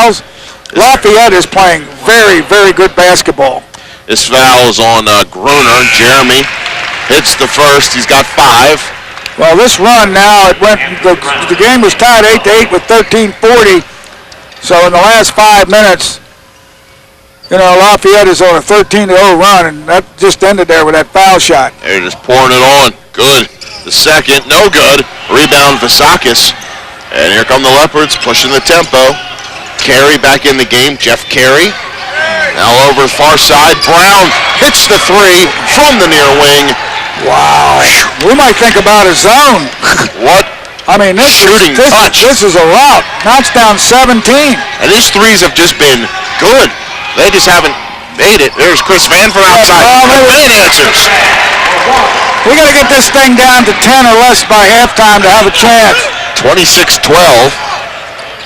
fouls. Lafayette is playing very, very good basketball. This foul is on Gruner. Jeremy hits the first. He's got 5. Well, this run now, the game was tied 8-8 with 13:40. So in the last 5 minutes, Lafayette is on a 13-0 run, and that just ended there with that foul shot. They're just pouring it on. Good. The second, no good. Rebound, Vasakis. And here come the Leopards pushing the tempo. Carey back in the game. Jeff Carey. Now over the far side. Brown hits the 3 from the near wing. Wow. We might think about a zone. What? I mean, this is a rout. Knocks down 17. And these threes have just been good. They just haven't made it. There's Chris Vann from outside. Vann answers. We got to get this thing down to 10 or less by halftime to have a chance. 26-12.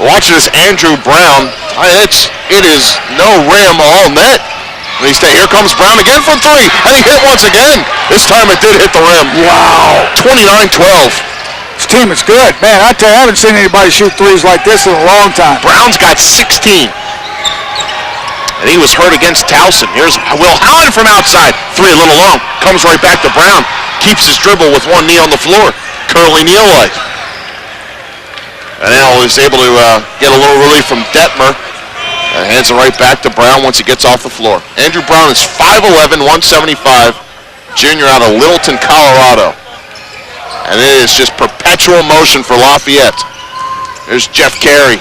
Watching this Andrew Brown. It is no rim, all net. Here comes Brown again from 3, and he hit once again. This time it did hit the rim. Wow. 29-12. This team is good. Man, I tell you, I haven't seen anybody shoot threes like this in a long time. Brown's got 16. And he was hurt against Towson. Here's Will Allen from outside. 3 a little long. Comes right back to Brown. Keeps his dribble with one knee on the floor. Curly Neal-like. And now he's able to get a little relief from Detmer. And hands it right back to Brown once he gets off the floor. Andrew Brown is 5'11", 175, junior out of Littleton, Colorado. And it is just perpetual motion for Lafayette. There's Jeff Carey.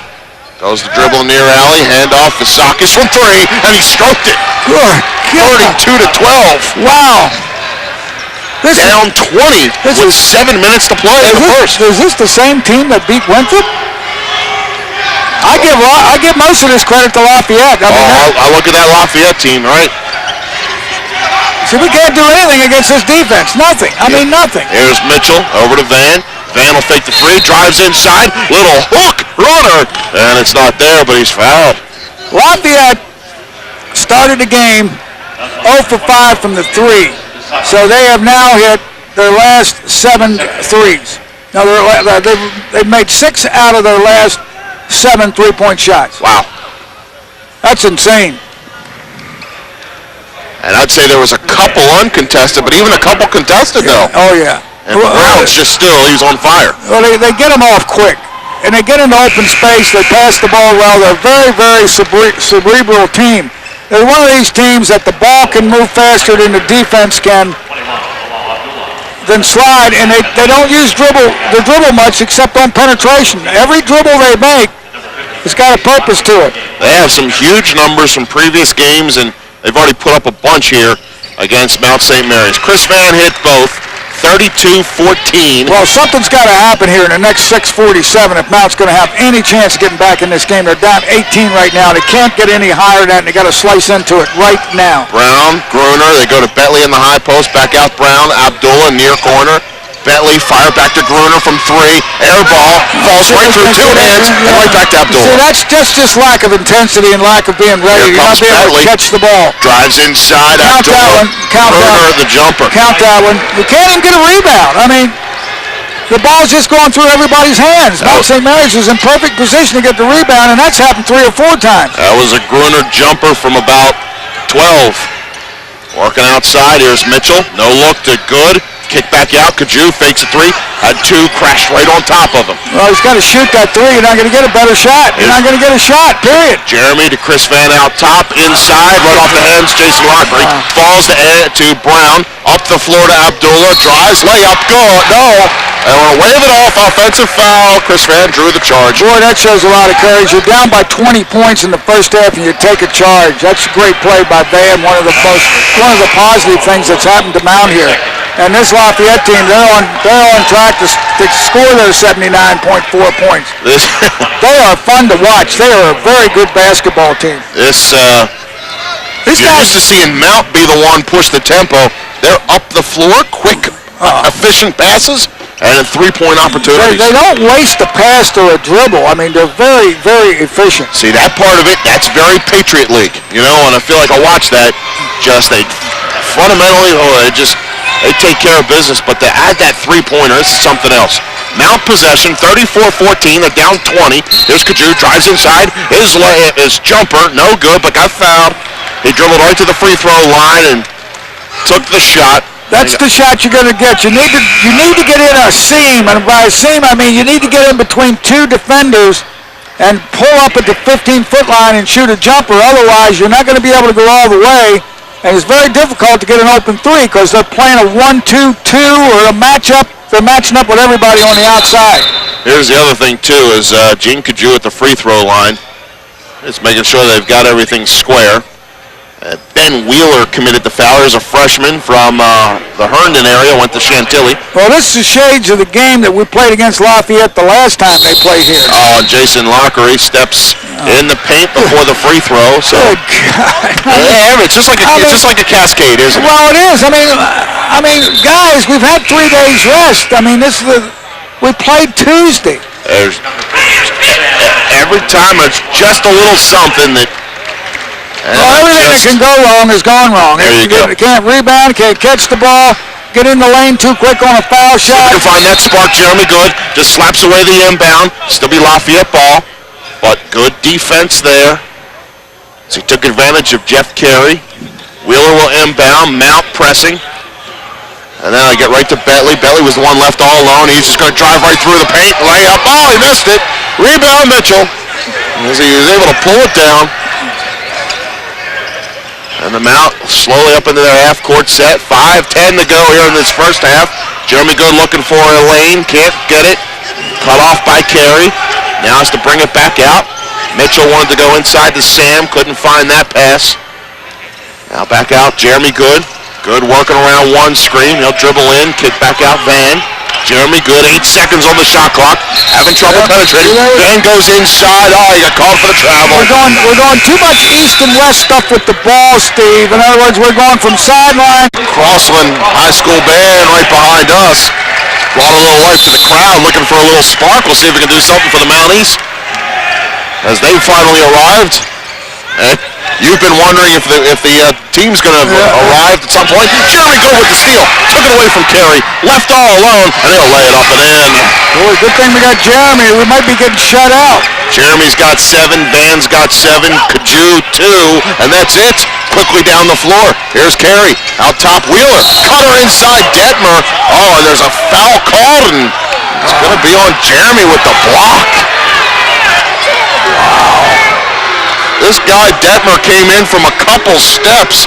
Goes the dribble near alley, handoff to Sakis from 3, and he stroked it. Good. 32-12. Wow. Down 20 with 7 minutes to play in the first. Is this the same team that beat Winthrop? I give most of this credit to Lafayette. I look at that Lafayette team, right? See, we can't do anything against this defense. Nothing. Nothing. Here's Mitchell over to Vann. Vann will fake the 3, drives inside, little hook, runner, and it's not there, but he's fouled. Lafayette started the game 0 for 5 from the 3, so they have now hit their last 7 threes. Now they've made 6 out of their last 7 3-point shots. Wow. That's insane. And I'd say there was a couple uncontested, but even a couple contested, though. Oh, yeah. And Brown's just he's on fire. Well, they get them off quick. And they get into open space. They pass the ball well. They're a very, very cerebral team. They're one of these teams that the ball can move faster than the defense can then slide, and they don't use the dribble much except on penetration. Every dribble they make has got a purpose to it. They have some huge numbers from previous games, and they've already put up a bunch here against Mount St. Mary's. Chris Vann hit both, 32-14. Well, something's got to happen here in the next 6:47 if Mount's going to have any chance of getting back in this game. They're down 18 right now. They can't get any higher than that, and they got to slice into it right now. Brown, Gruner, they go to Bentley in the high post, back out Brown, Abdullah near corner. Bentley fire back to Gruner from 3, air ball, falls right through 2 hands, and right back to Abdullah. See, that's just lack of intensity and lack of being ready. You're not being able to catch the ball. Drives inside, Count Abdullah. that one. Count Gruner, that one. the jumper. Count that one. You can't even get a rebound. The ball's just going through everybody's hands. Mount St. Mary's is in perfect position to get the rebound, and that's happened 3 or 4 times. That was a Gruner jumper from about 12. Working outside, here's Mitchell. No look to good. Kick back out. Kaju fakes a 3. Had 2, crashed right on top of him. Well, he's got to shoot that 3. You're not going to get a better shot. You're not going to get a shot, period. Jeremy to Chris Vann out top. Inside, right off the hands. Jason Lockery falls to Brown. Up the floor to Abdullah. Drives, layup, good. No. And we'll wave it off. Offensive foul. Chris Vann drew the charge. Boy, that shows a lot of courage. You're down by 20 points in the first half, and you take a charge. That's a great play by Vann. One of the positive things that's happened to Mount here. And this Lafayette team, they're on track to score their 79.4 points. They are fun to watch. They are a very good basketball team. You're used to seeing Mount be the one push the tempo. They're up the floor, quick, efficient passes, and 3-point opportunities. They don't waste a pass or a dribble. They're very, very efficient. See, that part of it, that's very Patriot League, and I feel like I watch that. They fundamentally, They take care of business, but to add that three-pointer, this is something else. Mount possession, 34-14. They're down 20. Here's Kaju, drives inside. His jumper, no good, but got fouled. He dribbled right to the free throw line and took the shot. That's the shot you're going to get. You need to get in a seam, and by a seam I mean you need to get in between two defenders and pull up at the 15-foot line and shoot a jumper. Otherwise, you're not going to be able to go all the way. And it's very difficult to get an open three because they're playing a 1-2-2 or a matchup. They're matching up with everybody on the outside. Here's the other thing, too, is Gene Kaju at the free throw line. It's making sure they've got everything square. Ben Wheeler committed the foul. Here's a freshman from the Herndon area, went to Chantilly. Well, this is shades of the game that we played against Lafayette the last time they played here. Oh, and Jason Lockery steps in the paint before the free throw. So, good God. Yeah, it's just like a cascade, isn't it? Well, it is. I mean, guys, we've had 3 days rest. I mean, we played Tuesday. Every time it's just a little something that. Well, everything that can go wrong has gone wrong. There you go. Can't rebound, can't catch the ball, get in the lane too quick on a foul shot. You can find that spark. Jeremy Good just slaps away the inbound. Still be Lafayette ball, but good defense there. So he took advantage of Jeff Carey. Wheeler will inbound, Mount pressing. And then I get right to Bentley. Bentley was the one left all alone. He's just going to drive right through the paint, lay up. Oh, he missed it. Rebound Mitchell. As he was able to pull it down. And the Mount slowly up into their half-court set. 5:10 to go here in this first half. Jeremy Good looking for a lane. Can't get it. Cut off by Carey. Now has to bring it back out. Mitchell wanted to go inside to Sam. Couldn't find that pass. Now back out. Jeremy Good. Good working around one screen. He'll dribble in. Kick back out Vann. Jeremy Good, 8 seconds on the shot clock. Having trouble penetrating. Vann goes inside. Oh, he got called for the travel. We're going too much east and west stuff with the ball, Steve. In other words, we're going from sideline. Crossland High School band right behind us. Brought a little life to the crowd, looking for a little spark. We'll see if we can do something for the Mount East. As they finally arrived. You've been wondering if the team's going to arrive at some point. Jeremy Good with the steal. Took it away from Carey. Left all alone, and he'll lay it up and in. Boy, good thing we got Jeremy. We might be getting shut out. Jeremy's got 7. Vann's got 7. Kaju 2. And that's it. Quickly down the floor. Here's Carey. Out top, Wheeler. Cutter inside Detmer. Oh, and there's a foul called, and it's going to be on Jeremy with the block. This guy, Detmer, came in from a couple steps.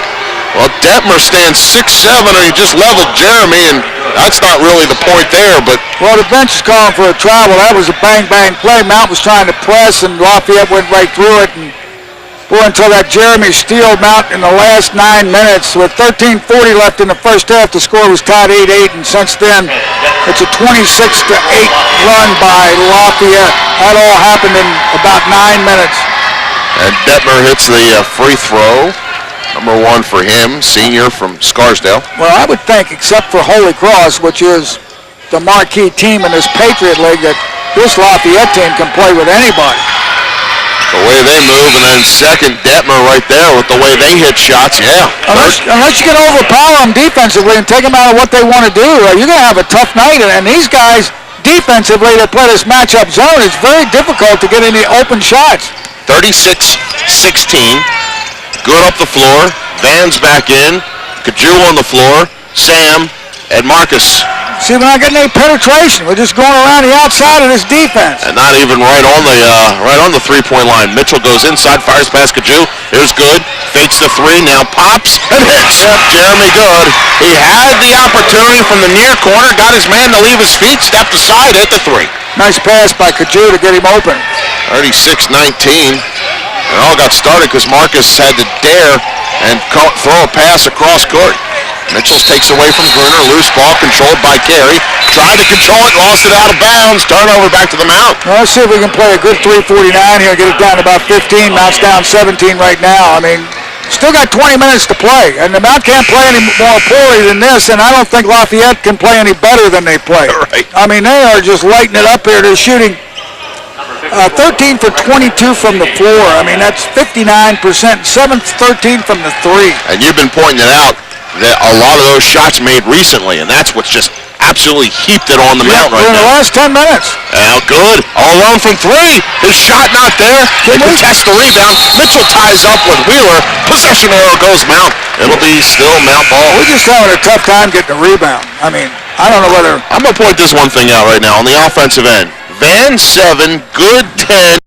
Well, Detmer stands 6'7", and he just leveled Jeremy, and that's not really the point there, but... Well, the bench is calling for a travel. That was a bang-bang play. Mount was trying to press, and Lafayette went right through it, and boy, until that Jeremy steal Mount in the last 9 minutes. With 13:40 left in the first half, the score was tied 8-8, and since then, it's a 26-8 run by Lafayette. That all happened in about 9 minutes. And Detmer hits the free throw. Number 1 for him, senior from Scarsdale. Well, I would think, except for Holy Cross, which is the marquee team in this Patriot League, that this Lafayette team can play with anybody. The way they move, and then second, Detmer right there with the way they hit shots, yeah. Unless you can overpower them defensively and take them out of what they want to do, you're going to have a tough night. And these guys, defensively, that play this matchup zone, it's very difficult to get any open shots. 36-16. Good up the floor. Vann's back in. Kaju on the floor. Sam and Marcus. See, we're not getting any penetration. We're just going around the outside of this defense. And not even right on the three-point line. Mitchell goes inside, fires past Kaju. Here's Good. Fakes the 3, now pops and hits. Jeremy Good. He had the opportunity from the near corner, got his man to leave his feet, stepped aside, hit the 3. Nice pass by Kaju to get him open. 36-19. It all got started because Marcus had to dare and throw a pass across court. Mitchell takes away from Gruner. Loose ball controlled by Carey. Tried to control it, lost it out of bounds. Turnover back to the Mount. Well, let's see if we can play a good 3:49 here, get it down to about 15. Mount's down 17 right now. I mean, still got 20 minutes to play, and the Mount can't play any more poorly than this, and I don't think Lafayette can play any better than they play. Right. I mean, they are just lighting it up here. They're shooting 13 for 22 from the floor. I mean, that's 59%. 7-13 from the 3. And you've been pointing it out. a lot of those shots made recently, and that's what's just absolutely heaped it on the Mount right in now. the last 10 minutes. Good. All alone from three. His shot not there. They contest the rebound. Mitchell ties up with Wheeler. Possession arrow goes Mount. It'll be still Mount ball. We're just having a tough time getting a rebound. I mean, I don't know whether... I'm going to point this one thing out right now on the offensive end. Vann 7, Good 10.